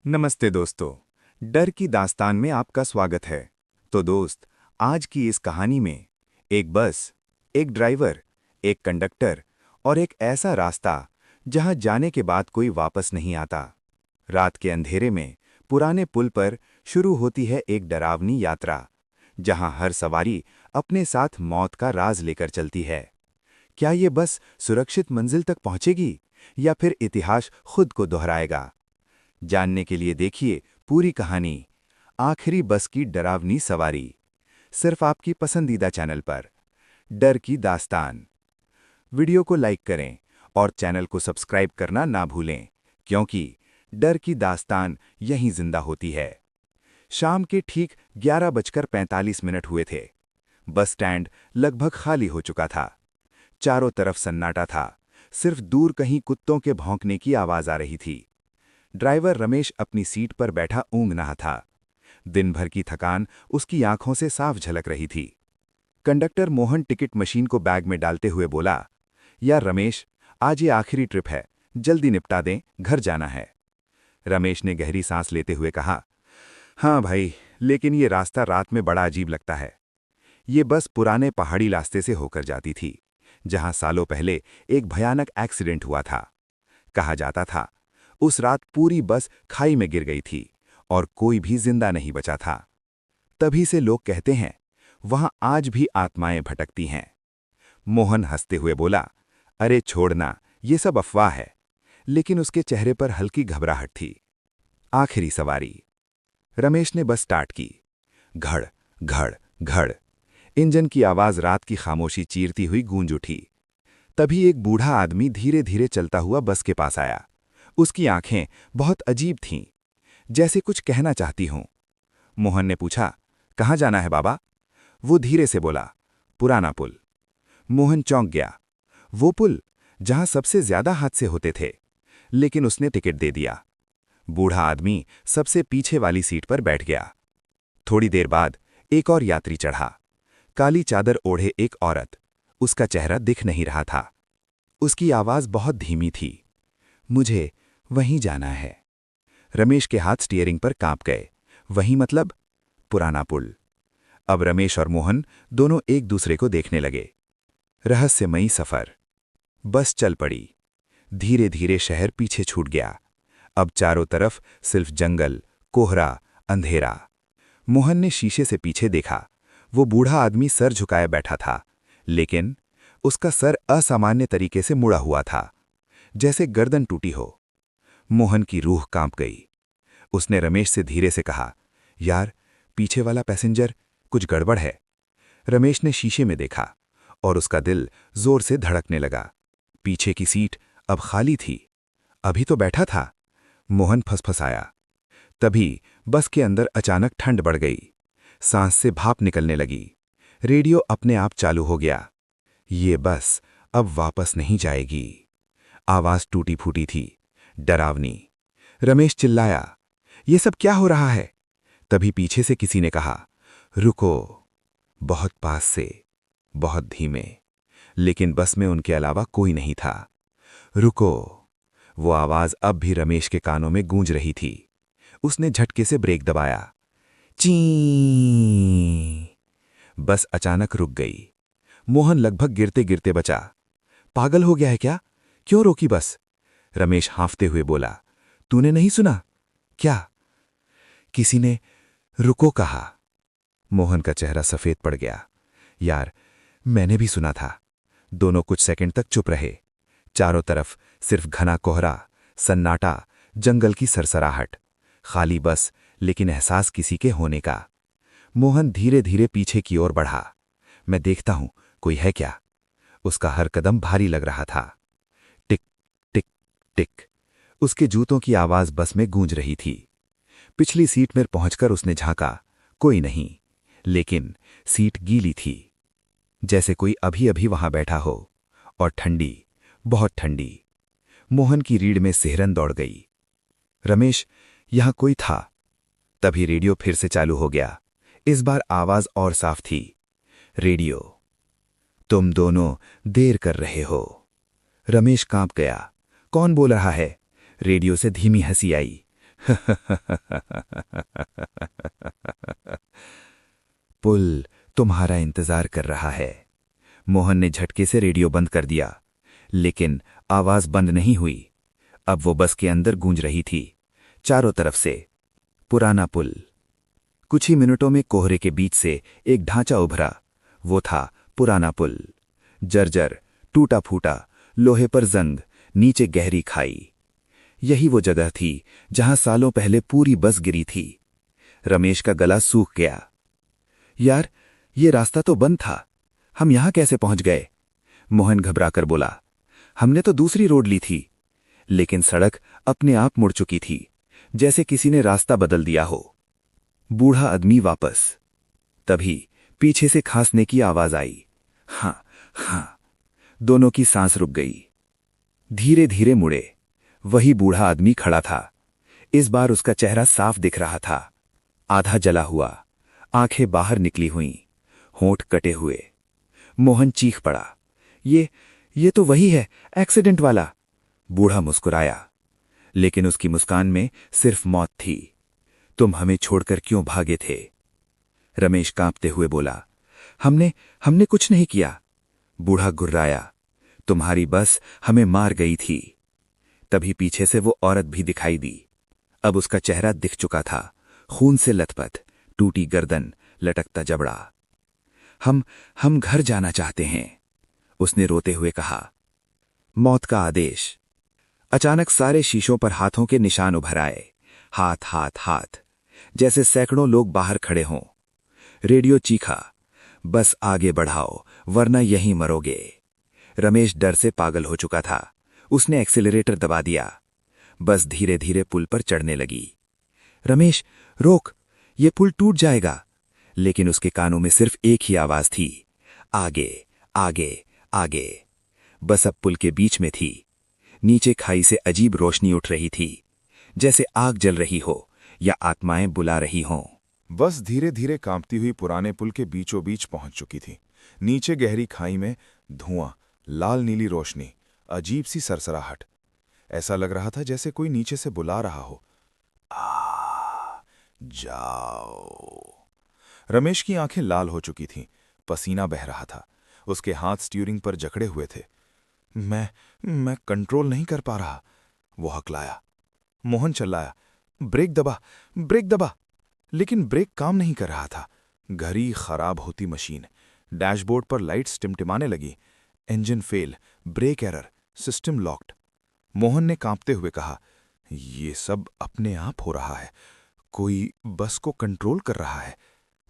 नमस्ते दोस्तों। डर की दास्तान में आपका स्वागत है। तो दोस्त, आज की इस कहानी में एक बस, एक ड्राइवर, एक कंडक्टर और एक ऐसा रास्ता जहां जाने के बाद कोई वापस नहीं आता। रात के अंधेरे में पुराने पुल पर शुरू होती है एक डरावनी यात्रा, जहां हर सवारी अपने साथ मौत का राज लेकर चलती है। क्या ये बस सुरक्षित मंजिल तक पहुंचेगी या फिर इतिहास खुद को दोहराएगा? जानने के लिए देखिए पूरी कहानी, आखिरी बस की डरावनी सवारी, सिर्फ आपकी पसंदीदा चैनल पर, डर की दास्तान। वीडियो को लाइक करें और चैनल को सब्सक्राइब करना ना भूलें, क्योंकि डर की दास्तान यहीं जिंदा होती है। शाम के ठीक 11:45 हुए थे। बस स्टैंड लगभग खाली हो चुका था। चारों तरफ सन्नाटा था, सिर्फ दूर कहीं कुत्तों के भौंकने की आवाज आ रही थी। ड्राइवर रमेश अपनी सीट पर बैठा ऊँघ रहा था। दिन भर की थकान उसकी आंखों से साफ झलक रही थी। कंडक्टर मोहन टिकट मशीन को बैग में डालते हुए बोला, यार रमेश, आज ये आखिरी ट्रिप है, जल्दी निपटा दें, घर जाना है। रमेश ने गहरी सांस लेते हुए कहा, हाँ भाई, लेकिन ये रास्ता रात में बड़ा अजीब लगता है। ये बस पुराने पहाड़ी रास्ते से होकर जाती थी, जहां सालों पहले एक भयानक एक्सीडेंट हुआ था। कहा जाता था उस रात पूरी बस खाई में गिर गई थी और कोई भी जिंदा नहीं बचा था। तभी से लोग कहते हैं वहां आज भी आत्माएं भटकती हैं। मोहन हंसते हुए बोला, अरे छोड़ना, ये सब अफवाह है। लेकिन उसके चेहरे पर हल्की घबराहट थी। आखिरी सवारी। रमेश ने बस स्टार्ट की। घड़ घड़ घड़, इंजन की आवाज रात की खामोशी चीरती हुई गूंज उठी। तभी एक बूढ़ा आदमी धीरे धीरे चलता हुआ बस के पास आया। उसकी आंखें बहुत अजीब थीं, जैसे कुछ कहना चाहती हों। मोहन ने पूछा, कहाँ जाना है बाबा? वो धीरे से बोला, पुराना पुल। मोहन चौंक गया। वो पुल जहां सबसे ज्यादा हादसे होते थे। लेकिन उसने टिकट दे दिया। बूढ़ा आदमी सबसे पीछे वाली सीट पर बैठ गया। थोड़ी देर बाद एक और यात्री चढ़ा। काली चादर ओढ़े एक औरत। उसका चेहरा दिख नहीं रहा था। उसकी आवाज बहुत धीमी थी, मुझे वहीं जाना है। रमेश के हाथ स्टीयरिंग पर कांप गए। वहीं मतलब? पुराना पुल। अब रमेश और मोहन दोनों एक दूसरे को देखने लगे। रहस्यमयी सफर। बस चल पड़ी। धीरे धीरे शहर पीछे छूट गया। अब चारों तरफ सिर्फ जंगल, कोहरा, अंधेरा। मोहन ने शीशे से पीछे देखा। वो बूढ़ा आदमी सर झुकाए बैठा था, लेकिन उसका सर असामान्य तरीके से मुड़ा हुआ था, जैसे गर्दन टूटी हो। मोहन की रूह कांप गई। उसने रमेश से धीरे से कहा, यार, पीछे वाला पैसेंजर, कुछ गड़बड़ है। रमेश ने शीशे में देखा और उसका दिल जोर से धड़कने लगा। पीछे की सीट अब खाली थी। अभी तो बैठा था। मोहन फसफसाया। तभी बस के अंदर अचानक ठंड बढ़ गई। सांस से भाप निकलने लगी। रेडियो अपने आप चालू हो गया। ये बस अब वापस नहीं जाएगी। आवाज टूटी फूटी थी, डरावनी। रमेश चिल्लाया, ये सब क्या हो रहा है? तभी पीछे से किसी ने कहा, रुको। बहुत पास से, बहुत धीमे, लेकिन बस में उनके अलावा कोई नहीं था। रुको। वो आवाज अब भी रमेश के कानों में गूंज रही थी। उसने झटके से ब्रेक दबाया। ची। बस अचानक रुक गई। मोहन लगभग गिरते गिरते बचा। पागल हो गया है क्या? क्यों रोकी बस? रमेश हांफते हुए बोला, तूने नहीं सुना क्या? किसी ने रुको कहा। मोहन का चेहरा सफेद पड़ गया। यार, मैंने भी सुना था। दोनों कुछ सेकंड तक चुप रहे। चारों तरफ सिर्फ घना कोहरा, सन्नाटा, जंगल की सरसराहट। खाली बस, लेकिन एहसास किसी के होने का। मोहन धीरे धीरे पीछे की ओर बढ़ा। मैं देखता हूं, कोई है क्या? उसका हर कदम भारी लग रहा था। टिक टिक टिक, उसके जूतों की आवाज बस में गूंज रही थी। पिछली सीट में पहुंचकर उसने झांका। कोई नहीं, लेकिन सीट गीली थी, जैसे कोई अभी अभी वहां बैठा हो। और ठंडी, बहुत ठंडी। मोहन की रीढ़ में सिहरन दौड़ गई। रमेश, यहां कोई था। तभी रेडियो फिर से चालू हो गया। इस बार आवाज और साफ थी। रेडियो, तुम दोनों देर कर रहे हो। रमेश कांप गया। कौन बोल रहा है? रेडियो से धीमी हंसी आई। पुल तुम्हारा इंतजार कर रहा है। मोहन ने झटके से रेडियो बंद कर दिया, लेकिन आवाज बंद नहीं हुई। अब वो बस के अंदर गूंज रही थी, चारों तरफ से। पुराना पुल। कुछ ही मिनटों में कोहरे के बीच से एक ढांचा उभरा। वो था पुराना पुल। जर्जर, टूटा फूटा, लोहे पर जंग, नीचे गहरी खाई। यही वो जगह थी जहां सालों पहले पूरी बस गिरी थी। रमेश का गला सूख गया। यार, ये रास्ता तो बंद था। हम यहां कैसे पहुंच गए? मोहन घबराकर बोला। हमने तो दूसरी रोड ली थी। लेकिन सड़क अपने आप मुड़ चुकी थी, जैसे किसी ने रास्ता बदल दिया हो। बूढ़ा आदमी वापस। तभी पीछे से खांसने की आवाज आई। हाँ, हाँ। दोनों की सांस रुक गई। धीरे धीरे मुड़े। वही बूढ़ा आदमी खड़ा था। इस बार उसका चेहरा साफ दिख रहा था, आधा जला हुआ, आंखें बाहर निकली हुईं, होंठ कटे हुए। मोहन चीख पड़ा। ये तो वही है, एक्सीडेंट वाला। बूढ़ा मुस्कुराया, लेकिन उसकी मुस्कान में सिर्फ मौत थी। तुम हमें छोड़कर क्यों भागे थे? रमेश कांपते हुए बोला। हमने कुछ नहीं किया। बूढ़ा गुर्राया। तुम्हारी बस हमें मार गई थी। तभी पीछे से वो औरत भी दिखाई दी। अब उसका चेहरा दिख चुका था, खून से लथपथ, टूटी गर्दन, लटकता जबड़ा। हम घर जाना चाहते हैं, उसने रोते हुए कहा। मौत का आदेश। अचानक सारे शीशों पर हाथों के निशान उभर आए। हाथ हाथ हाथ, जैसे सैकड़ों लोग बाहर खड़े हों। रेडियो चीखा। बस आगे बढ़ाओ, वरना यहीं मरोगे। रमेश डर से पागल हो चुका था। उसने एक्सीलरेटर दबा दिया। बस धीरे धीरे पुल पर चढ़ने लगी। रमेश, रोक, ये पुल टूट जाएगा। लेकिन उसके कानों में सिर्फ एक ही आवाज थी। आगे, आगे, आगे। बस अब पुल के बीच में थी। नीचे खाई से अजीब रोशनी उठ रही थी, जैसे आग जल रही हो या आत्माएं बुला रही हों। बस धीरे धीरे कांपती हुई पुराने पुल के बीचों बीच पहुंच चुकी थी। नीचे गहरी खाई में धुआं, लाल नीली रोशनी, अजीब सी सरसराहट। ऐसा लग रहा था जैसे कोई नीचे से बुला रहा हो। आ, जाओ। रमेश की आंखें लाल हो चुकी थीं, पसीना बह रहा था। उसके हाथ स्टीयरिंग पर जकड़े हुए थे। मैं कंट्रोल नहीं कर पा रहा, वो हकलाया। मोहन चिल्लाया, ब्रेक दबा, ब्रेक दबा। लेकिन ब्रेक काम नहीं कर रहा था। घड़ी खराब होती मशीन। डैशबोर्ड पर लाइट्स टिमटिमाने लगी। Engine fail, brake error, system locked. Mohan ने कांपते हुए कहा, यह सब अपने आप हो रहा है। कोई बस को कंट्रोल कर रहा है।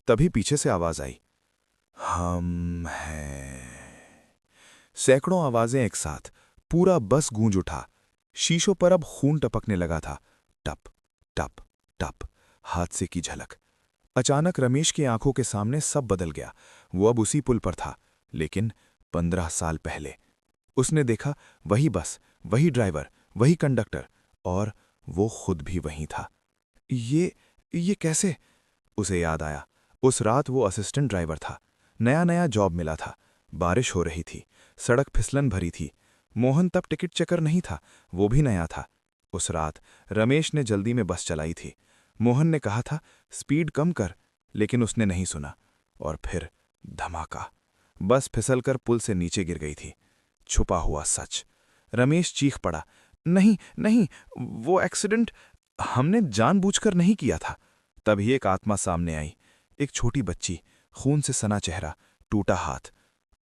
तभी पीछे से आवाज आई, हम हैं। सैकड़ों आवाजें एक साथ, पूरा बस गूंज उठा। शीशों पर अब खून टपकने लगा था। टप टप टप, हादसे की झलक। अचानक रमेश की आंखों के सामने सब बदल गया। वो अब उसी पुल पर था, लेकिन 15 साल पहले। उसने देखा, वही बस, वही ड्राइवर, वही कंडक्टर, और वो खुद भी वहीं था। ये कैसे? उसे याद आया, उस रात वो असिस्टेंट ड्राइवर था। नया नया जॉब मिला था। बारिश हो रही थी, सड़क फिसलन भरी थी। मोहन तब टिकट चेकर नहीं था, वो भी नया था। उस रात रमेश ने जल्दी में बस चलाई थी। मोहन ने कहा था, स्पीड कम कर, लेकिन उसने नहीं सुना। और फिर धमाका। बस फिसलकर पुल से नीचे गिर गई थी। छुपा हुआ सच। रमेश चीख पड़ा, नहीं नहीं, वो एक्सीडेंट हमने जानबूझकर नहीं किया था। तभी एक आत्मा सामने आई, एक छोटी बच्ची, खून से सना चेहरा, टूटा हाथ।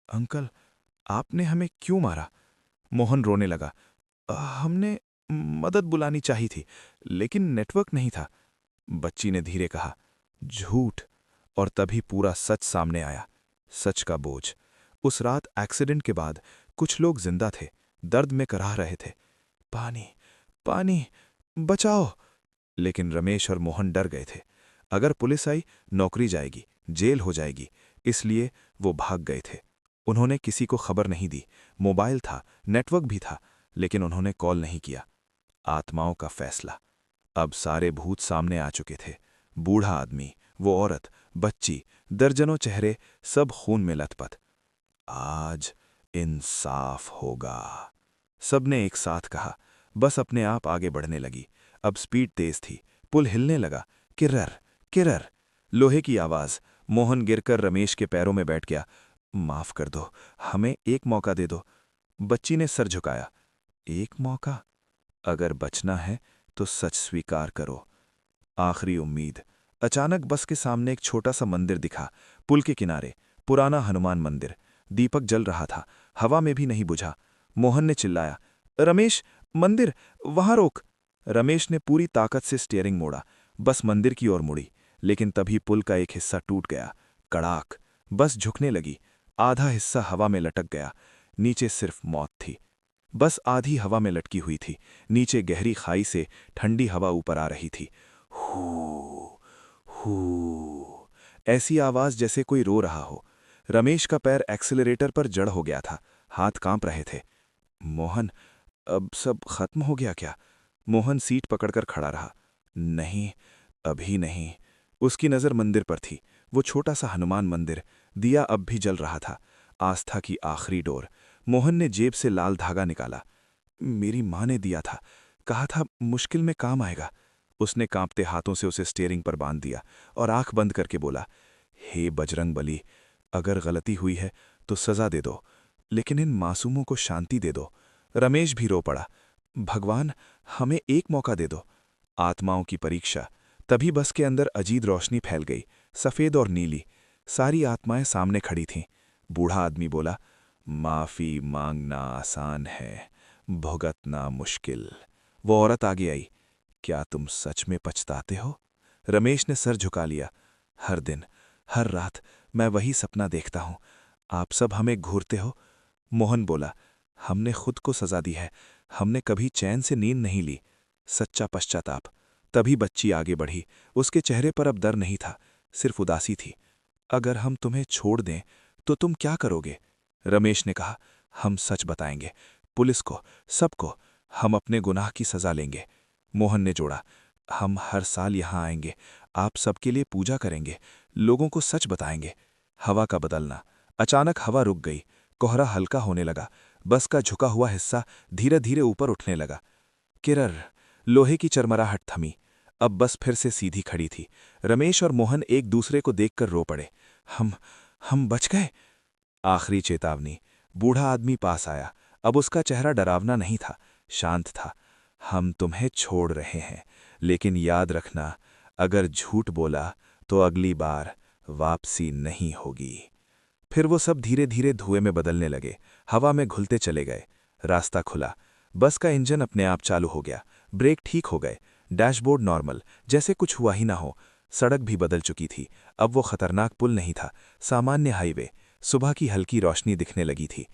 अंकल, आपने हमें क्यों मारा? मोहन रोने लगा। हमने मदद बुलानी चाहिए थी, लेकिन नेटवर्क नहीं था। बच्ची ने धीरे कहा, झूठ। और तभी पूरा सच सामने आया। सच का बोझ। उस रात एक्सीडेंट के बाद कुछ लोग जिंदा थे, दर्द में कराह रहे थे, पानी, पानी, बचाओ। लेकिन रमेश और मोहन डर गए थे। अगर पुलिस आई, नौकरी जाएगी, जेल हो जाएगी। इसलिए वो भाग गए थे। उन्होंने किसी को खबर नहीं दी। मोबाइल था, नेटवर्क भी था, लेकिन उन्होंने कॉल नहीं किया। आत्माओं का फैसला। अब सारे भूत सामने आ चुके थे। बूढ़ा आदमी, वो औरत, बच्ची, दर्जनों चेहरे, सब खून में लथपथ। आज इंसाफ होगा, सबने एक साथ कहा। बस अपने आप आगे बढ़ने लगी। अब स्पीड तेज थी, पुल हिलने लगा। किर्रर किर्रर, लोहे की आवाज। मोहन गिरकर रमेश के पैरों में बैठ गया। माफ कर दो, हमें एक मौका दे दो। बच्ची ने सर झुकाया। एक मौका? अगर बचना है तो सच स्वीकार करो। आखिरी उम्मीद। अचानक बस के सामने एक छोटा सा मंदिर दिखा, पुल के किनारे, पुराना हनुमान मंदिर। दीपक जल रहा था, हवा में भी नहीं बुझा। मोहन ने चिल्लाया, रमेश, मंदिर, वहां रोक। रमेश ने पूरी ताकत से स्टीयरिंग मोड़ा, बस मंदिर की ओर मुड़ी। लेकिन तभी पुल का एक हिस्सा टूट गया। कड़ाक, बस झुकने लगी। आधा हिस्सा हवा में लटक गया। नीचे सिर्फ मौत थी। बस आधी हवा में लटकी हुई थी। नीचे गहरी खाई से ठंडी हवा ऊपर आ रही थी। हू हू, ऐसी आवाज जैसे कोई रो रहा हो। रमेश का पैर एक्सीलरेटर पर जड़ हो गया था, हाथ कांप रहे थे। मोहन, अब सब खत्म हो गया क्या? मोहन सीट पकड़कर खड़ा रहा। नहीं, अभी नहीं। उसकी नजर मंदिर पर थी, वो छोटा सा हनुमान मंदिर। दिया अब भी जल रहा था, आस्था की आखिरी डोर। मोहन ने जेब से लाल धागा निकाला। मेरी माँ ने दिया था, कहा था मुश्किल में काम आएगा। उसने कांपते हाथों से उसे स्टीयरिंग पर बांध दिया और आंख बंद करके बोला, हे बजरंग बली, अगर गलती हुई है तो सजा दे दो, लेकिन इन मासूमों को शांति दे दो। रमेश भी रो पड़ा, भगवान, हमें एक मौका दे दो। आत्माओं की परीक्षा। तभी बस के अंदर अजीब रोशनी फैल गई, सफेद और नीली। सारी आत्माएं सामने खड़ी थीं। बूढ़ा आदमी बोला, माफी मांगना आसान है, भुगतना मुश्किल। वो औरत आगे आई, क्या तुम सच में पछताते हो? रमेश ने सर झुका लिया। हर दिन, हर रात मैं वही सपना देखता हूं, आप सब हमें घूरते हो। मोहन बोला, हमने खुद को सजा दी है, हमने कभी चैन से नींद नहीं ली। सच्चा पश्चाताप। तभी बच्ची आगे बढ़ी। उसके चेहरे पर अब डर नहीं था, सिर्फ उदासी थी। अगर हम तुम्हें छोड़ दें तो तुम क्या करोगे? रमेश ने कहा, हम सच बताएंगे, पुलिस को, सबको। हम अपने गुनाह की सजा लेंगे। मोहन ने जोड़ा, हम हर साल यहां आएंगे, आप सबके लिए पूजा करेंगे, लोगों को सच बताएंगे। हवा का बदलना। अचानक हवा रुक गई, कोहरा हल्का होने लगा। बस का झुका हुआ हिस्सा धीरे धीरे ऊपर उठने लगा। किरर, लोहे की चरमराहट थमी। अब बस फिर से सीधी खड़ी थी। रमेश और मोहन एक दूसरे को देखकर रो पड़े। हम बच गए। आखिरी चेतावनी। बूढ़ा आदमी पास आया। अब उसका चेहरा डरावना नहीं था, शांत था। हम तुम्हें छोड़ रहे हैं, लेकिन याद रखना, अगर झूठ बोला तो अगली बार वापसी नहीं होगी। फिर वो सब धीरे धीरे धुएं में बदलने लगे, हवा में घुलते चले गए। रास्ता खुला। बस का इंजन अपने आप चालू हो गया, ब्रेक ठीक हो गए, डैशबोर्ड नॉर्मल, जैसे कुछ हुआ ही ना हो। सड़क भी बदल चुकी थी। अब वो खतरनाक पुल नहीं था, सामान्य हाईवे। सुबह की हल्की रोशनी दिखने लगी थी।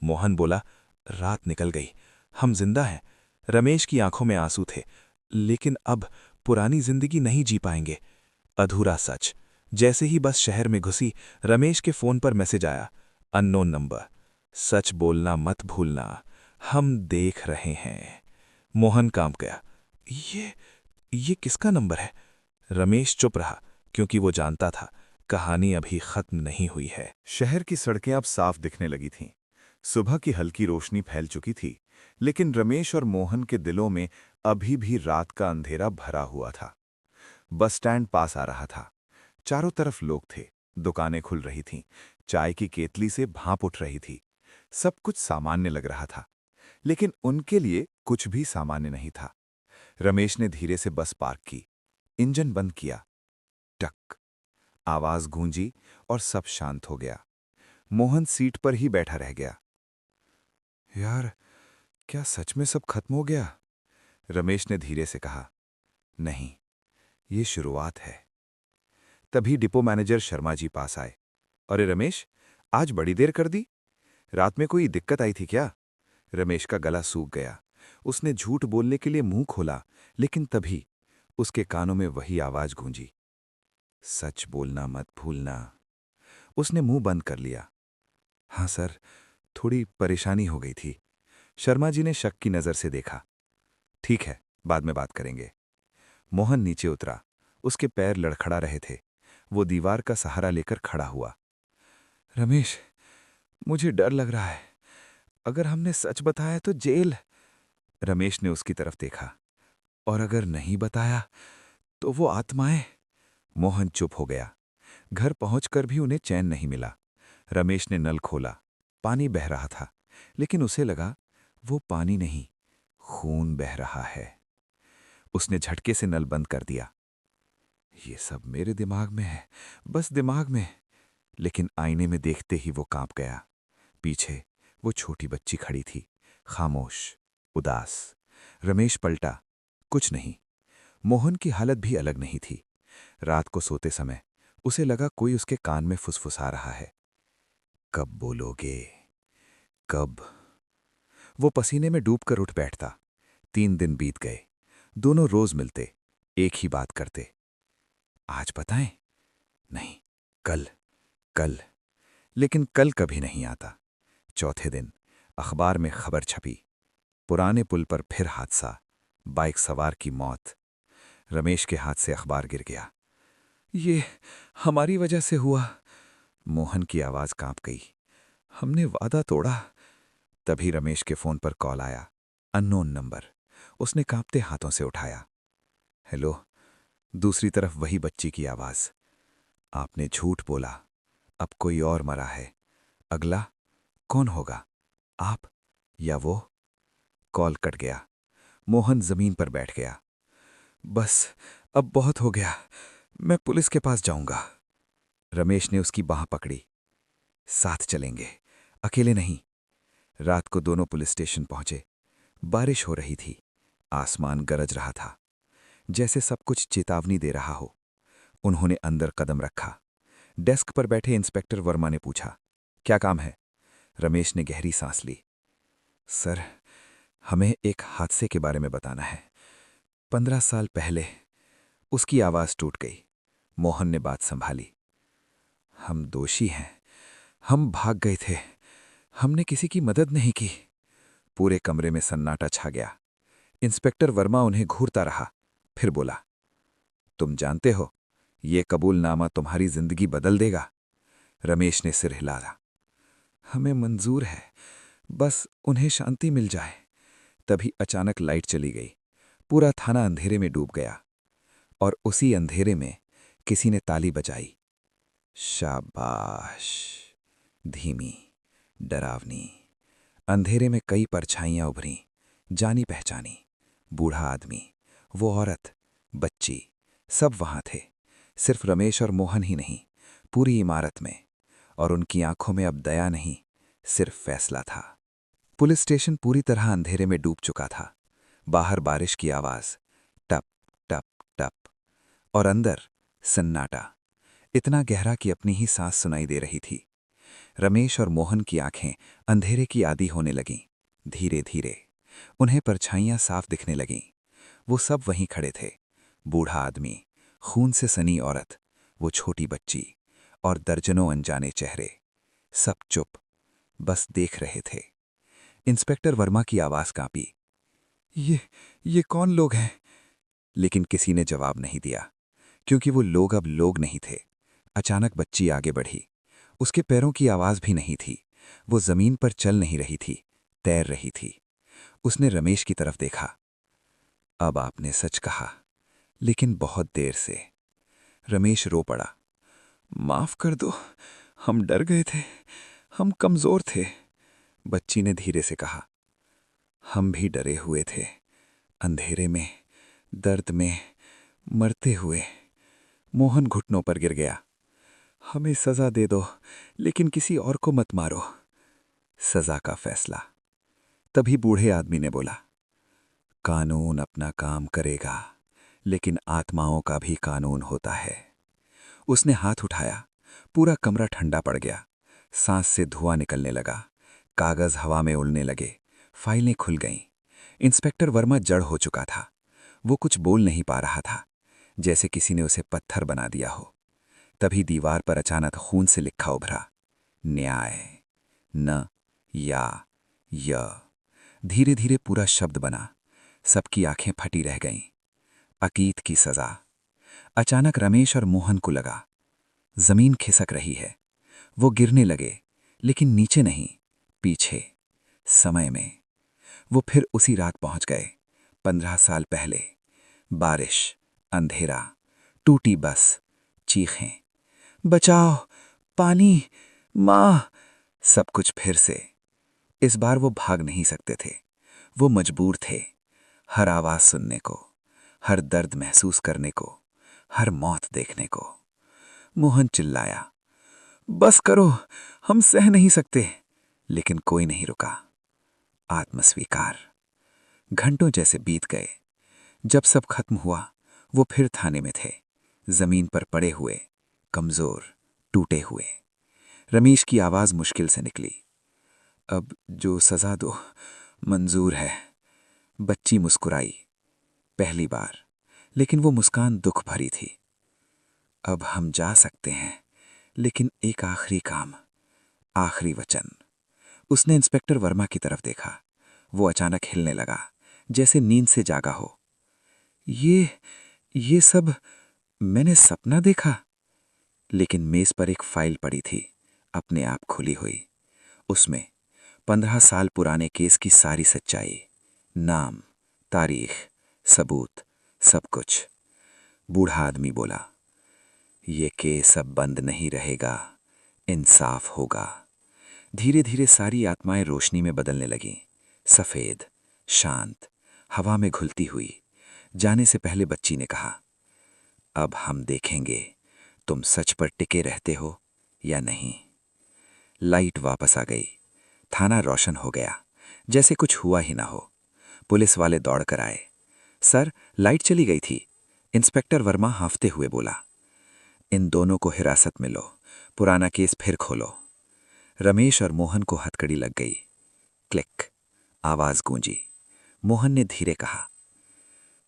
मोहन बोला, रात निकल गई, हम जिंदा हैं। रमेश की आंखों में आंसू थे। लेकिन अब पुरानी जिंदगी नहीं जी पाएंगे। अधूरा सच। जैसे ही बस शहर में घुसी, रमेश के फोन पर मैसेज आया, अननोन नंबर। सच बोलना मत भूलना, हम देख रहे हैं। मोहन कांप गया। ये किसका नंबर है? रमेश चुप रहा, क्योंकि वो जानता था कहानी अभी खत्म नहीं हुई है। शहर की सड़कें अब साफ दिखने लगी थीं। सुबह की हल्की रोशनी फैल चुकी थी, लेकिन रमेश और मोहन के दिलों में अभी भी रात का अंधेरा भरा हुआ था। बस स्टैंड पास आ रहा था। चारों तरफ लोग थे, दुकानें खुल रही थीं, चाय की केतली से भाप उठ रही थी। सब कुछ सामान्य लग रहा था, लेकिन उनके लिए कुछ भी सामान्य नहीं था। रमेश ने धीरे से बस पार्क की, इंजन बंद किया। टक, आवाज गूंजी और सब शांत हो गया। मोहन सीट पर ही बैठा रह गया। यार, क्या सच में सब खत्म हो गया? रमेश ने धीरे से कहा। नहीं, ये शुरुआत है। तभी डिपो मैनेजर शर्मा जी पास आए। अरे रमेश, आज बड़ी देर कर दी, रात में कोई दिक्कत आई थी क्या? रमेश का गला सूख गया। उसने झूठ बोलने के लिए मुंह खोला, लेकिन तभी उसके कानों में वही आवाज गूंजी, सच बोलना मत भूलना। उसने मुंह बंद कर लिया। हाँ सर, थोड़ी परेशानी हो गई थी। शर्मा जी ने शक की नजर से देखा। ठीक है, बाद में बात करेंगे। मोहन नीचे उतरा। उसके पैर लड़खड़ा रहे थे। वो दीवार का सहारा लेकर खड़ा हुआ। रमेश, मुझे डर लग रहा है, अगर हमने सच बताया तो जेल। रमेश ने उसकी तरफ देखा। और अगर नहीं बताया तो वो आत्माएं। मोहन चुप हो गया। घर पहुंचकर भी उन्हें चैन नहीं मिला। रमेश ने नल खोला। पानी बह रहा था, लेकिन उसे लगा वो पानी नहीं, खून बह रहा है। उसने झटके से नल बंद कर दिया। ये सब मेरे दिमाग में है, बस दिमाग में। लेकिन आईने में देखते ही वो कांप गया। पीछे वो छोटी बच्ची खड़ी थी, खामोश, उदास। रमेश पलटा। कुछ नहीं। मोहन की हालत भी अलग नहीं थी। रात को सोते समय उसे लगा कोई उसके कान में फुसफुसा रहा है। कब बोलोगे? कब? वो पसीने में डूबकर उठ बैठता। 3 दिन बीत गए। दोनों रोज मिलते, एक ही बात करते। आज बताएं? नहीं, कल, कल। लेकिन कल कभी नहीं आता। चौथे दिन अखबार में खबर छपी। पुराने पुल पर फिर हादसा, बाइक सवार की मौत। रमेश के हाथ से अखबार गिर गया। ये हमारी वजह से हुआ। मोहन की आवाज कांप गई। हमने वादा तोड़ा। तभी रमेश के फोन पर कॉल आया। Unknown number. उसने कांपते हाथों से उठाया। हेलो। दूसरी तरफ वही बच्ची की आवाज। आपने झूठ बोला। अब कोई और मरा है। अगला कौन होगा, आप या वो? कॉल कट गया। मोहन जमीन पर बैठ गया। बस, अब बहुत हो गया। मैं पुलिस के पास जाऊंगा। रमेश ने उसकी बाह पकड़ी। साथ चलेंगे, अकेले नहीं। रात को दोनों पुलिस स्टेशन पहुंचे। बारिश हो रही थी। आसमान गरज रहा था, जैसे सब कुछ चेतावनी दे रहा हो। उन्होंने अंदर कदम रखा। डेस्क पर बैठे इंस्पेक्टर वर्मा ने पूछा, क्या काम है? रमेश ने गहरी सांस ली। सर, हमें एक हादसे के बारे में बताना है। 15 साल पहले। उसकी आवाज टूट गई। मोहन ने बात संभाली। हम दोषी हैं। हम भाग गए थे। हमने किसी की मदद नहीं की। पूरे कमरे में सन्नाटा छा गया। इंस्पेक्टर वर्मा उन्हें घूरता रहा, फिर बोला, तुम जानते हो, ये कबूलनामा तुम्हारी जिंदगी बदल देगा। रमेश ने सिर हिलाया। हमें मंजूर है, बस उन्हें शांति मिल जाए। तभी अचानक लाइट चली गई। पूरा थाना अंधेरे में डूब गया। और उसी अंधेरे में किसी ने ताली बजाई। शाबाश। धीमी, डरावनी। अंधेरे में कई परछाइयां उभरीं, जानी पहचानी। बूढ़ा आदमी, वो औरत, बच्ची, सब वहां थे। सिर्फ रमेश और मोहन ही नहीं, पूरी इमारत में। और उनकी आंखों में अब दया नहीं, सिर्फ फैसला था। पुलिस स्टेशन पूरी तरह अंधेरे में डूब चुका था। बाहर बारिश की आवाज, टप टप टप। और अंदर सन्नाटा, इतना गहरा कि अपनी ही सांस सुनाई दे रही थी। रमेश और मोहन की आंखें अंधेरे की आदी होने लगीं। धीरे धीरे उन्हें परछाइयां साफ दिखने लगीं। वो सब वहीं खड़े थे। बूढ़ा आदमी, खून से सनी औरत, वो छोटी बच्ची, और दर्जनों अनजाने चेहरे। सब चुप, बस देख रहे थे। इंस्पेक्टर वर्मा की आवाज कांपी। ये कौन लोग हैं? लेकिन किसी ने जवाब नहीं दिया, क्योंकि वो लोग अब लोग नहीं थे। अचानक बच्ची आगे बढ़ी। उसके पैरों की आवाज भी नहीं थी। वो जमीन पर चल नहीं रही थी, तैर रही थी। उसने रमेश की तरफ देखा। अब आपने सच कहा, लेकिन बहुत देर से। रमेश रो पड़ा। माफ कर दो, हम डर गए थे, हम कमजोर थे। बच्ची ने धीरे से कहा, हम भी डरे हुए थे, अंधेरे में, दर्द में, मरते हुए। मोहन घुटनों पर गिर गया। हमें सजा दे दो, लेकिन किसी और को मत मारो। सजा का फैसला। तभी बूढ़े आदमी ने बोला, कानून अपना काम करेगा, लेकिन आत्माओं का भी कानून होता है। उसने हाथ उठाया। पूरा कमरा ठंडा पड़ गया। सांस से धुआं निकलने लगा। कागज हवा में उड़ने लगे। फाइलें खुल गईं। इंस्पेक्टर वर्मा जड़ हो चुका था। वो कुछ बोल नहीं पा रहा था, जैसे किसी ने उसे पत्थर बना दिया हो। तभी दीवार पर अचानक खून से लिखा उभरा, न्याय, न, या, य। धीरे धीरे पूरा शब्द बना। सबकी आंखें फटी रह गईं। अकीत की सजा। अचानक रमेश और मोहन को लगा, जमीन खिसक रही है। वो गिरने लगे, लेकिन नीचे नहीं, पीछे, समय में। वो फिर उसी रात पहुंच गए, 15 साल पहले। बारिश, अंधेरा, टूटी बस, चीखें, बचाओ, पानी, माँ। सब कुछ फिर से। इस बार वो भाग नहीं सकते थे। वो मजबूर थे, हर आवाज सुनने को, हर दर्द महसूस करने को, हर मौत देखने को। मोहन चिल्लाया, बस करो, हम सह नहीं सकते। लेकिन कोई नहीं रुका। आत्मस्वीकार। घंटों जैसे बीत गए। जब सब खत्म हुआ, वो फिर थाने में थे, जमीन पर पड़े हुए, कमजोर, टूटे हुए। रमेश की आवाज मुश्किल से निकली, अब जो सजा दो, मंजूर है। बच्ची मुस्कुराई, पहली बार, लेकिन वो मुस्कान दुख भरी थी। अब हम जा सकते हैं, लेकिन एक आखिरी काम, आखिरी वचन। उसने इंस्पेक्टर वर्मा की तरफ देखा। वो अचानक हिलने लगा, जैसे नींद से जागा हो। ये सब मैंने सपना देखा। लेकिन मेज पर एक फाइल पड़ी थी, अपने आप खुली हुई। उसमें 15 साल पुराने केस की सारी सच्चाई, नाम, तारीख, सबूत, सब कुछ। बूढ़ा आदमी बोला, ये केस अब बंद नहीं रहेगा, इंसाफ होगा। धीरे धीरे सारी आत्माएं रोशनी में बदलने लगीं, सफेद, शांत, हवा में घुलती हुई। जाने से पहले बच्ची ने कहा, अब हम देखेंगे तुम सच पर टिके रहते हो या नहीं। लाइट वापस आ गई। थाना रोशन हो गया, जैसे कुछ हुआ ही ना हो। पुलिस वाले दौड़ कर आए। सर, लाइट चली गई थी। इंस्पेक्टर वर्मा हांफते हुए बोला, इन दोनों को हिरासत में लो, पुराना केस फिर खोलो। रमेश और मोहन को हथकड़ी लग गई। क्लिक, आवाज गूंजी। मोहन ने धीरे कहा,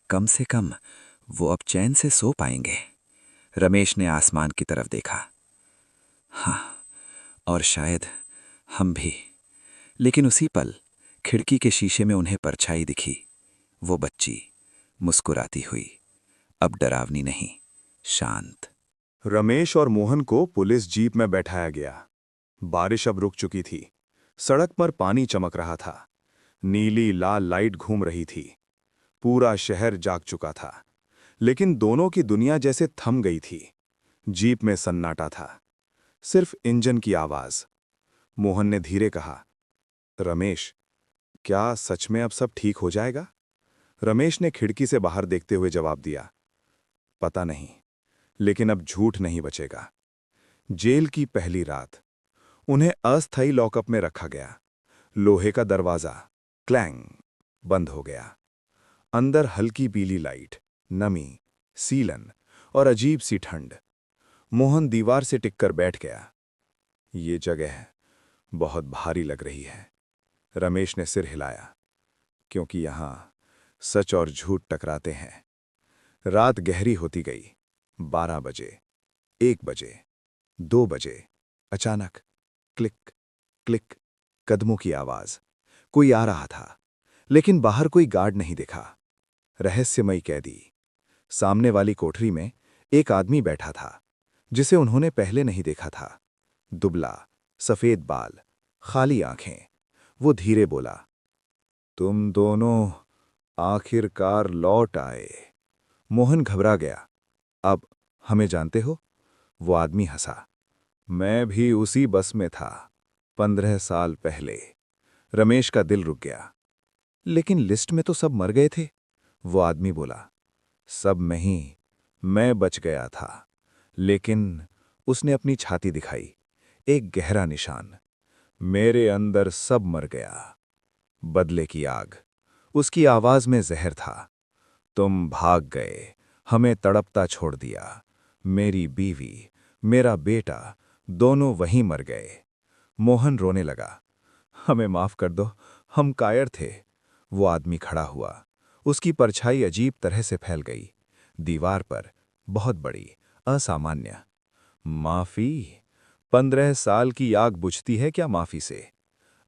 कम से कम वो अब चैन से सो पाएंगे। रमेश ने आसमान की तरफ देखा, हाँ, और शायद हम भी। लेकिन उसी पल खिड़की के शीशे में उन्हें परछाई दिखी। वो बच्ची, मुस्कुराती हुई, अब डरावनी नहीं, शांत। रमेश और मोहन को पुलिस जीप में बैठाया गया। बारिश अब रुक चुकी थी। सड़क पर पानी चमक रहा था। नीली लाल लाइट घूम रही थी। पूरा शहर जाग चुका था। लेकिन दोनों की दुनिया जैसे थम गई थी। जीप में सन्नाटा था, सिर्फ इंजन की आवाज। मोहन ने धीरे कहा, रमेश, क्या सच में अब सब ठीक हो जाएगा? रमेश ने खिड़की से बाहर देखते हुए जवाब दिया, पता नहीं, लेकिन अब झूठ नहीं बचेगा। जेल की पहली रात। उन्हें अस्थायी लॉकअप में रखा गया। लोहे का दरवाजा क्लैंग बंद हो गया। अंदर हल्की पीली लाइट, नमी, सीलन और अजीब सी ठंड। मोहन दीवार से टिककर बैठ गया। ये जगह बहुत भारी लग रही है। रमेश ने सिर हिलाया, क्योंकि यहां सच और झूठ टकराते हैं। रात गहरी होती गई। 12 बजे, 1 बजे, 2 बजे। अचानक क्लिक क्लिक, कदमों की आवाज। कोई आ रहा था, लेकिन बाहर कोई गार्ड नहीं दिखा। रहस्यमयी कैदी। सामने वाली कोठरी में एक आदमी बैठा था, जिसे उन्होंने पहले नहीं देखा था। दुबला, सफेद बाल, खाली आंखें। वो धीरे बोला, तुम दोनों आखिरकार लौट आए। मोहन घबरा गया। अब हमें जानते हो? वो आदमी हंसा, मैं भी उसी बस में था, 15 साल पहले। रमेश का दिल रुक गया। लेकिन लिस्ट में तो सब मर गए थे। वो आदमी बोला, सब नहीं, मैं बच गया था। लेकिन उसने अपनी छाती दिखाई, एक गहरा निशान। मेरे अंदर सब मर गया। बदले की आग। उसकी आवाज में जहर था। तुम भाग गए, हमें तड़पता छोड़ दिया। मेरी बीवी, मेरा बेटा, दोनों वहीं मर गए। मोहन रोने लगा, हमें माफ कर दो, हम कायर थे। वो आदमी खड़ा हुआ। उसकी परछाई अजीब तरह से फैल गई, दीवार पर, बहुत बड़ी, असामान्य। माफी? 15 साल की आग बुझती है क्या माफी से?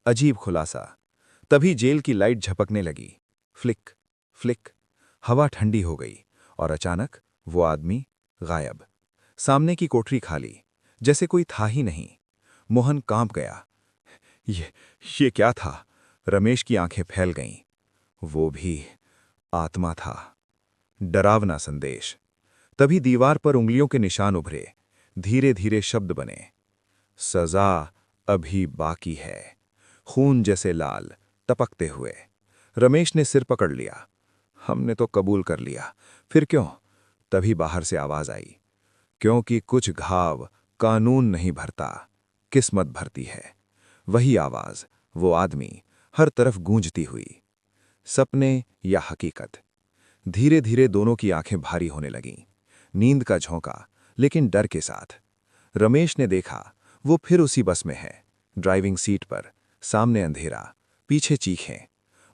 अजीब खुलासा। तभी जेल की लाइट झपकने लगी। Flick flick. हवा ठंडी हो गई और अचानक वो आदमी गायब। सामने की कोठरी खाली, जैसे कोई था ही नहीं। मोहन कांप गया। ये क्या था? रमेश की आंखें फैल गईं। वो भी आत्मा था। डरावना संदेश। तभी दीवार पर उंगलियों के निशान उभरे, धीरे धीरे शब्द बने। सजा अभी बाकी है। खून जैसे लाल, टपकते हुए। रमेश ने सिर पकड़ लिया। हमने तो कबूल कर लिया, फिर क्यों? तभी बाहर से आवाज आई, क्योंकि कुछ घाव कानून नहीं भरता, किस्मत भरती है। वही आवाज, वो आदमी, हर तरफ गूंजती हुई। सपने या हकीकत? धीरे धीरे दोनों की आंखें भारी होने लगीं। नींद का झोंका, लेकिन डर के साथ। रमेश ने देखा, वो फिर उसी बस में है, ड्राइविंग सीट पर, सामने अंधेरा, पीछे चीखें।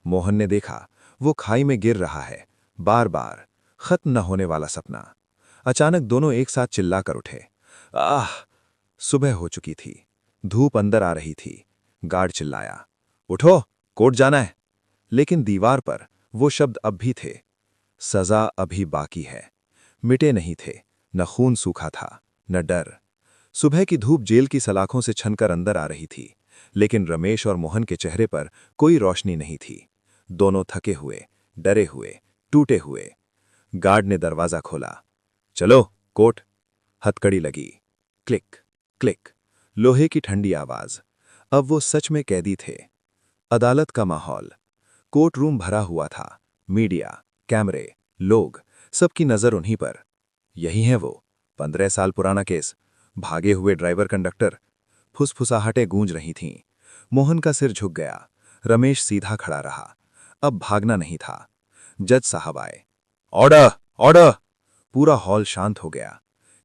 मोहन ने देखा, वो खाई में गिर रहा है, बार बार, खत्म न होने वाला सपना। अचानक दोनों एक साथ चिल्लाकर उठे। आह! सुबह हो चुकी थी, धूप अंदर आ रही थी। गार्ड चिल्लाया, उठो, कोर्ट जाना है। लेकिन दीवार पर वो शब्द अब भी थे, सजा अभी बाकी है। मिटे नहीं थे, न खून सूखा था, न डर। सुबह की धूप जेल की सलाखों से छनकर अंदर आ रही थी, लेकिन रमेश और मोहन के चेहरे पर कोई रोशनी नहीं थी। दोनों थके हुए, डरे हुए, टूटे हुए। गार्ड ने दरवाजा खोला। चलो, कोर्ट। हथकड़ी लगी। क्लिक, क्लिक, लोहे की ठंडी आवाज। अब वो सच में कैदी थे। अदालत का माहौल। कोर्ट रूम भरा हुआ था। मीडिया, कैमरे, लोग, सबकी नजर उन्हीं पर। यही है वो 15 साल पुराना केस, भागे हुए ड्राइवर कंडक्टर। फुसफुसाहटें गूंज रही थीं। मोहन का सिर झुक गया। रमेश सीधा खड़ा रहा। अब भागना नहीं था। जज साहब आए। Order, order. पूरा हॉल शांत हो गया।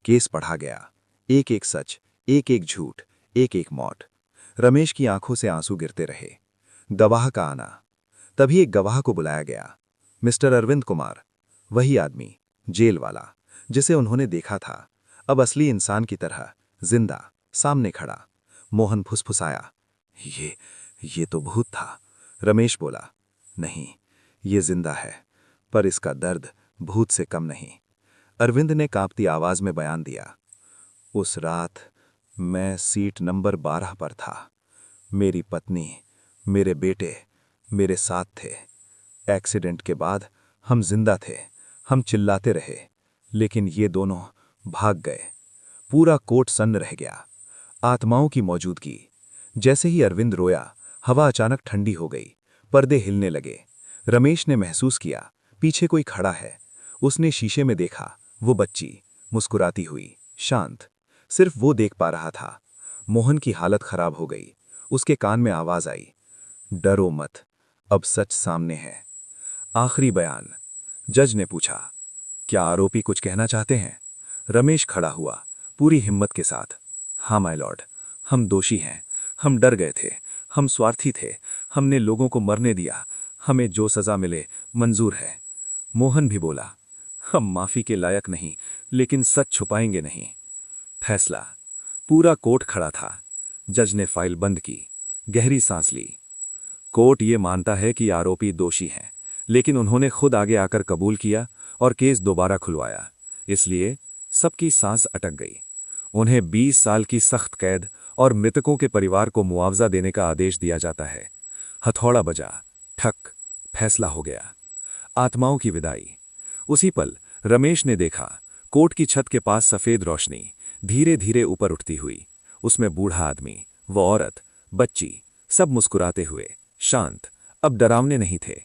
केस पढ़ा गया। एक एक सच, एक एक झूठ, एक एक मौत। रमेश की आंखों से आंसू गिरते रहे। गवाह का आना। तभी एक गवाह को बुलाया गया। मिस्टर अरविंद कुमार, वही आदमी, जेल वाला, जिसे उन्होंने देखा था, अब असली इंसान की तरह, जिंदा, सामने खड़ा। मोहन फुसफुसाया, ये तो भूत था। रमेश बोला, नहीं, ये जिंदा है, पर इसका दर्द भूत से कम नहीं। अरविंद ने कांपती आवाज में बयान दिया, उस रात मैं सीट नंबर 12 पर था। मेरी पत्नी, मेरे बेटे मेरे साथ थे। एक्सीडेंट के बाद हम जिंदा थे, हम चिल्लाते रहे, लेकिन ये दोनों भाग गए। पूरा कोर्ट सन्न रह गया। आत्माओं की मौजूदगी। जैसे ही अरविंद रोया, हवा अचानक ठंडी हो गई, पर्दे हिलने लगे। रमेश ने महसूस किया, पीछे कोई खड़ा है। उसने शीशे में देखा, वो बच्ची, मुस्कुराती हुई, शांत। सिर्फ वो देख पा रहा था। मोहन की हालत खराब हो गई। उसके कान में आवाज आई, डरो मत, अब सच सामने है। आखिरी बयान। जज ने पूछा, क्या आरोपी कुछ कहना चाहते हैं? रमेश खड़ा हुआ, पूरी हिम्मत के साथ। हाँ माय लॉर्ड, हम दोषी हैं। हम डर गए थे, हम स्वार्थी थे, हमने लोगों को मरने दिया। हमें जो सजा मिले मंजूर है। मोहन भी बोला, हम माफी के लायक नहीं, लेकिन सच छुपाएंगे नहीं। फैसला। पूरा कोर्ट खड़ा था। जज ने फाइल बंद की, गहरी सांस ली। कोर्ट ये मानता है कि आरोपी दोषी हैं, लेकिन उन्होंने खुद आगे आकर कबूल किया और केस दोबारा खुलवाया। इसलिए सबकी सांस अटक गई। उन्हें 20 साल की सख्त कैद और मृतकों के परिवार को मुआवजा देने का आदेश दिया जाता है। हथौड़ा बजा, ठक, फैसला हो गया। आत्माओं की विदाई। उसी पल रमेश ने देखा, कोर्ट की छत के पास सफेद रोशनी धीरे धीरे ऊपर उठती हुई। उसमें बूढ़ा आदमी, वो औरत, बच्ची, सब मुस्कुराते हुए, शांत, अब डरावने नहीं थे।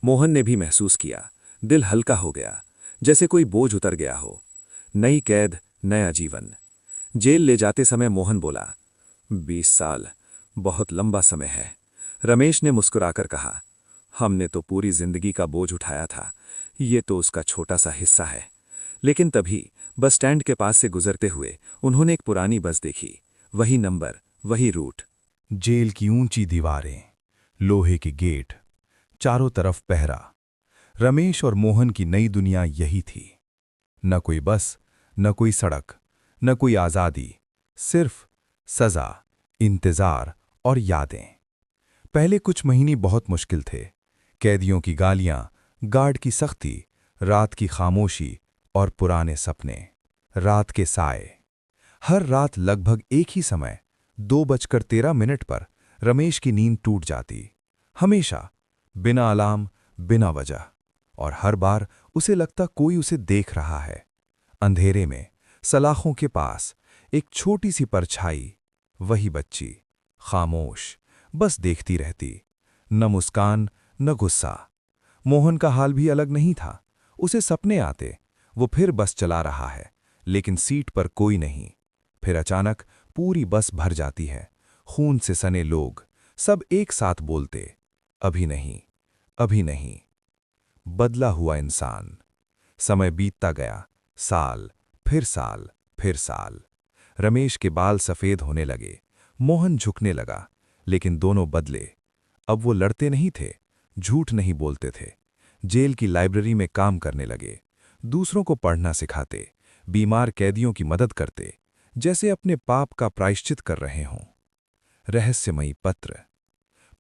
मोहन ने भी महसूस किया, दिल हल्का हो गया, जैसे कोई बोझ उतर गया हो। नई कैद, नया जीवन। जेल ले जाते समय मोहन बोला, 20 साल बहुत लंबा समय है। रमेश ने मुस्कुराकर कहा, हमने तो पूरी जिंदगी का बोझ उठाया था, ये तो उसका छोटा सा हिस्सा है। लेकिन तभी बस स्टैंड के पास से गुजरते हुए उन्होंने एक पुरानी बस देखी। वही नंबर, वही रूट। जेल की ऊंची दीवारें, लोहे के गेट, चारों तरफ पहरा। रमेश और मोहन की नई दुनिया यही थी। न कोई बस, न कोई सड़क, न कोई आजादी, सिर्फ सजा, इंतजार और यादें। पहले कुछ महीने बहुत मुश्किल थे। कैदियों की गालियां, गार्ड की सख्ती, रात की खामोशी और पुराने सपने। रात के साए। हर रात लगभग एक ही समय 2:13 पर रमेश की नींद टूट जाती। हमेशा, बिना अलार्म, बिना वजह। और हर बार उसे लगता कोई उसे देख रहा है। अंधेरे में सलाखों के पास एक छोटी सी परछाई, वही बच्ची, खामोश, बस देखती रहती, न मुस्कान न गुस्सा। मोहन का हाल भी अलग नहीं था। उसे सपने आते, वो फिर बस चला रहा है, लेकिन सीट पर कोई नहीं। फिर अचानक पूरी बस भर जाती है, खून से सने लोग, सब एक साथ बोलते, अभी नहीं, अभी नहीं। बदला हुआ इंसान। समय बीतता गया, साल, फिर साल, फिर साल। रमेश के बाल सफेद होने लगे, मोहन झुकने लगा, लेकिन दोनों बदले। अब वो लड़ते नहीं थे, झूठ नहीं बोलते थे। जेल की लाइब्रेरी में काम करने लगे, दूसरों को पढ़ना सिखाते, बीमार कैदियों की मदद करते, जैसे अपने पाप का प्रायश्चित कर रहे हों। रहस्यमयी पत्र।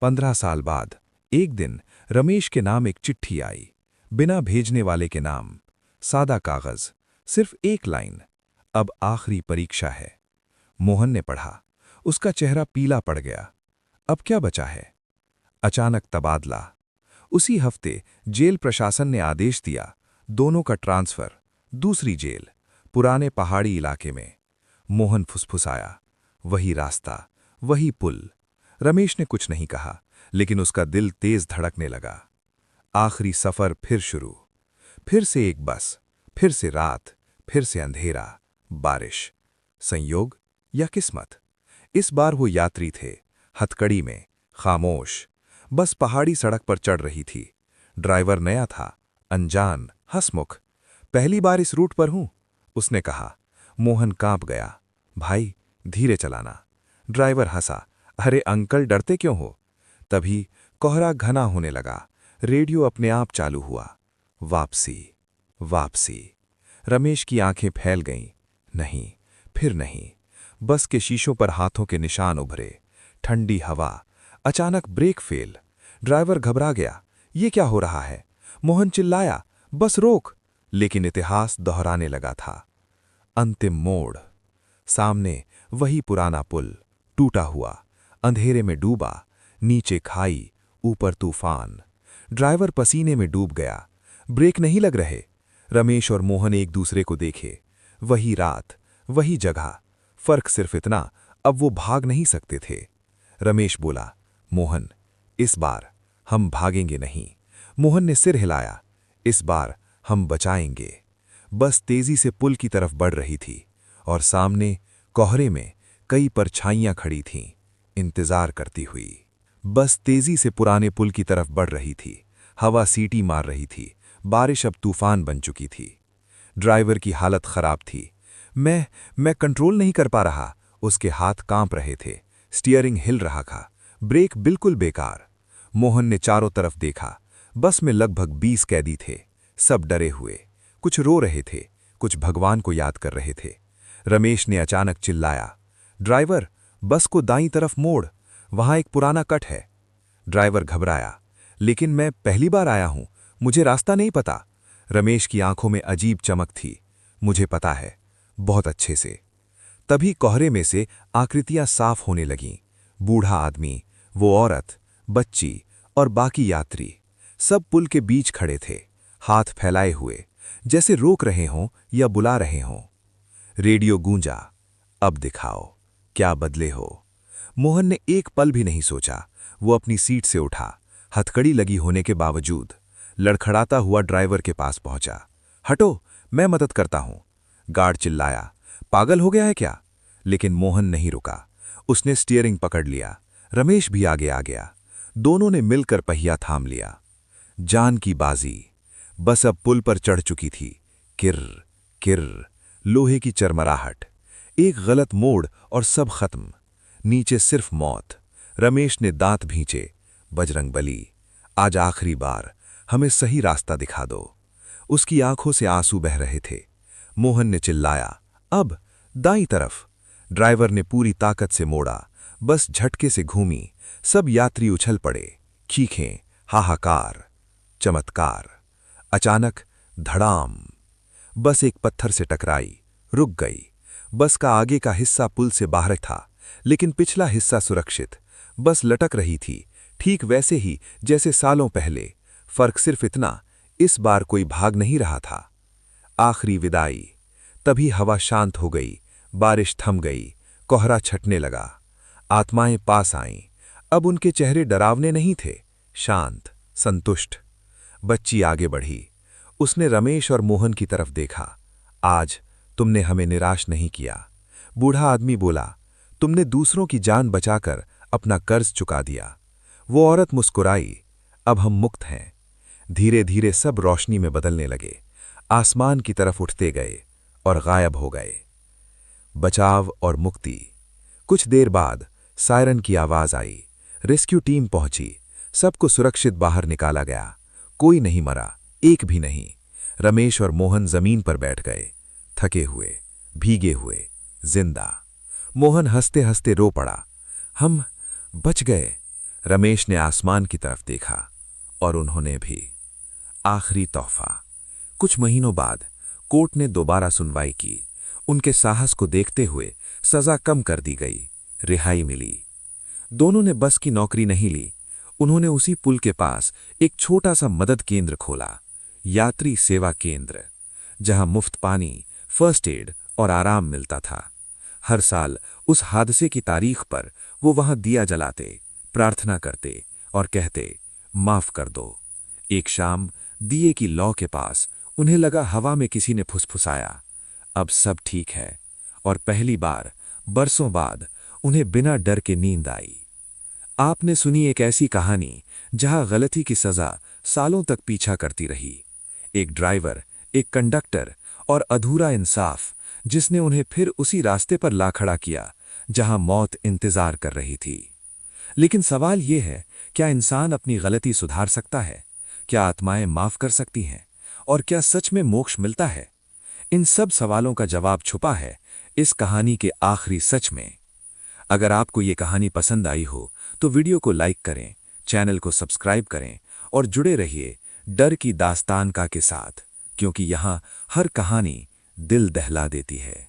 15 साल बाद एक दिन रमेश के नाम एक चिट्ठी आई, बिना भेजने वाले के नाम, सादा कागज, सिर्फ एक लाइन, अब आखिरी परीक्षा है। मोहन ने पढ़ा, उसका चेहरा पीला पड़ गया। अब क्या बचा है? अचानक तबादला। उसी हफ्ते जेल प्रशासन ने आदेश दिया, दोनों का ट्रांसफर, दूसरी जेल, पुराने पहाड़ी इलाके में। मोहन फुसफुसाया, वही रास्ता, वही पुल। रमेश ने कुछ नहीं कहा, लेकिन उसका दिल तेज धड़कने लगा। आखिरी सफर फिर शुरू, फिर से एक बस, फिर से रात, फिर से अंधेरा, बारिश। संयोग या किस्मत? इस बार वो यात्री थे, हथकड़ी में, खामोश। बस पहाड़ी सड़क पर चढ़ रही थी। ड्राइवर नया था, अनजान, हंसमुख। पहली बार इस रूट पर हूं, उसने कहा। मोहन कांप गया। भाई, धीरे चलाना। ड्राइवर हंसा। अरे अंकल, डरते क्यों हो? तभी कोहरा घना होने लगा, रेडियो अपने आप चालू हुआ। वापसी, वापसी। रमेश की आंखें फैल गईं। नहीं, फिर नहीं। बस के शीशों पर हाथों के निशान उभरे, ठंडी हवा। अचानक ब्रेक फेल। ड्राइवर घबरा गया। ये क्या हो रहा है? मोहन चिल्लाया, बस रोक। लेकिन इतिहास दोहराने लगा था। अंतिम मोड़। सामने वही पुराना पुल, टूटा हुआ, अंधेरे में डूबा, नीचे खाई, ऊपर तूफान। ड्राइवर पसीने में डूब गया। ब्रेक नहीं लग रहे। रमेश और मोहन एक दूसरे को देखे। वही रात, वही जगह। फर्क सिर्फ इतना, अब वो भाग नहीं सकते थे। रमेश बोला, मोहन, इस बार हम भागेंगे नहीं। मोहन ने सिर हिलाया, इस बार हम बचाएंगे। बस तेजी से पुल की तरफ बढ़ रही थी, और सामने कोहरे में कई परछाइयां खड़ी थीं, इंतजार करती हुई। बस तेजी से पुराने पुल की तरफ बढ़ रही थी। हवा सीटी मार रही थी, बारिश अब तूफान बन चुकी थी। ड्राइवर की हालत खराब थी। मैं कंट्रोल नहीं कर पा रहा। उसके हाथ कांप रहे थे, स्टीयरिंग हिल रहा था, ब्रेक बिल्कुल बेकार। मोहन ने चारों तरफ देखा। बस में लगभग 20 कैदी थे, सब डरे हुए, कुछ रो रहे थे, कुछ भगवान को याद कर रहे थे। रमेश ने अचानक चिल्लाया, ड्राइवर, बस को दाईं तरफ मोड़, वहां एक पुराना कट है। ड्राइवर घबराया, लेकिन मैं पहली बार आया हूं, मुझे रास्ता नहीं पता। रमेश की आंखों में अजीब चमक थी। मुझे पता है, बहुत अच्छे से। तभी कोहरे में से आकृतियां साफ होने लगीं। बूढ़ा आदमी, वो औरत, बच्ची और बाकी यात्री, सब पुल के बीच खड़े थे, हाथ फैलाए हुए, जैसे रोक रहे हों या बुला रहे हों। रेडियो गूंजा, अब दिखाओ, क्या बदले हो। मोहन ने एक पल भी नहीं सोचा। वो अपनी सीट से उठा, हथकड़ी लगी होने के बावजूद। लड़खड़ाता हुआ ड्राइवर के पास पहुंचा। हटो, मैं मदद करता हूं। गार्ड चिल्लाया, पागल हो गया है क्या? लेकिन मोहन नहीं रुका। उसने स्टीयरिंग पकड़ लिया। रमेश भी आगे आ गया। दोनों ने मिलकर पहिया थाम लिया। जान की बाजी। बस अब पुल पर चढ़ चुकी थी। किर्र, किर्र, लोहे की चरमराहट। एक गलत मोड़ और सब खत्म। नीचे सिर्फ मौत। रमेश ने दांत भींचे। बजरंगबली, आज आखिरी बार, हमें सही रास्ता दिखा दो। उसकी आंखों से आंसू बह रहे थे। मोहन ने चिल्लाया, अब दाईं तरफ। ड्राइवर ने पूरी ताकत से मोड़ा। बस झटके से घूमी। सब यात्री उछल पड़े, चीखें, हाहाकार। चमत्कार। अचानक धड़ाम। बस एक पत्थर से टकराई, रुक गई। बस का आगे का हिस्सा पुल से बाहर था, लेकिन पिछला हिस्सा सुरक्षित। बस लटक रही थी, ठीक वैसे ही जैसे सालों पहले। फर्क सिर्फ इतना, इस बार कोई भाग नहीं रहा था। आखिरी विदाई। तभी हवा शांत हो गई, बारिश थम गई, कोहरा छटने लगा। आत्माएं पास आईं। अब उनके चेहरे डरावने नहीं थे, शांत, संतुष्ट। बच्ची आगे बढ़ी। उसने रमेश और मोहन की तरफ देखा। आज तुमने हमें निराश नहीं किया। बूढ़ा आदमी बोला, तुमने दूसरों की जान बचाकर अपना कर्ज चुका दिया। वो औरत मुस्कुराई, अब हम मुक्त हैं। धीरे धीरे सब रोशनी में बदलने लगे, आसमान की तरफ उठते गए और गायब हो गए। बचाव और मुक्ति। कुछ देर बाद सायरन की आवाज आई। रेस्क्यू टीम पहुंची। सबको सुरक्षित बाहर निकाला गया। कोई नहीं मरा, एक भी नहीं। रमेश और मोहन जमीन पर बैठ गए, थके हुए, भीगे हुए, जिंदा। मोहन हंसते हंसते रो पड़ा, हम बच गए। रमेश ने आसमान की तरफ देखा और उन्होंने भी। आखिरी तोहफा। कुछ महीनों बाद कोर्ट ने दोबारा सुनवाई की। उनके साहस को देखते हुए सजा कम कर दी गई, रिहाई मिली। दोनों ने बस की नौकरी नहीं ली। उन्होंने उसी पुल के पास एक छोटा सा मदद केंद्र खोला, यात्री सेवा केंद्र, जहां मुफ्त पानी, फर्स्ट एड और आराम मिलता था। हर साल उस हादसे की तारीख पर वो वहां दिया जलाते, प्रार्थना करते और कहते, माफ कर दो। एक शाम दिए की लौ के पास उन्हें लगा हवा में किसी ने फुसफुसाया, अब सब ठीक है। और पहली बार बरसों बाद उन्हें बिना डर के नींद आई। आपने सुनी एक ऐसी कहानी जहां गलती की सजा सालों तक पीछा करती रही। एक ड्राइवर, एक कंडक्टर और अधूरा इंसाफ, जिसने उन्हें फिर उसी रास्ते पर ला खड़ा किया जहां मौत इंतजार कर रही थी। लेकिन सवाल यह है, क्या इंसान अपनी गलती सुधार सकता है? क्या आत्माएं माफ कर सकती हैं? और क्या सच में मोक्ष मिलता है? इन सब सवालों का जवाब छुपा है इस कहानी के आखिरी सच में। अगर आपको ये कहानी पसंद आई हो तो वीडियो को लाइक करें, चैनल को सब्सक्राइब करें और जुड़े रहिए डर की दास्तान के साथ, क्योंकि यहाँ हर कहानी दिल दहला देती है।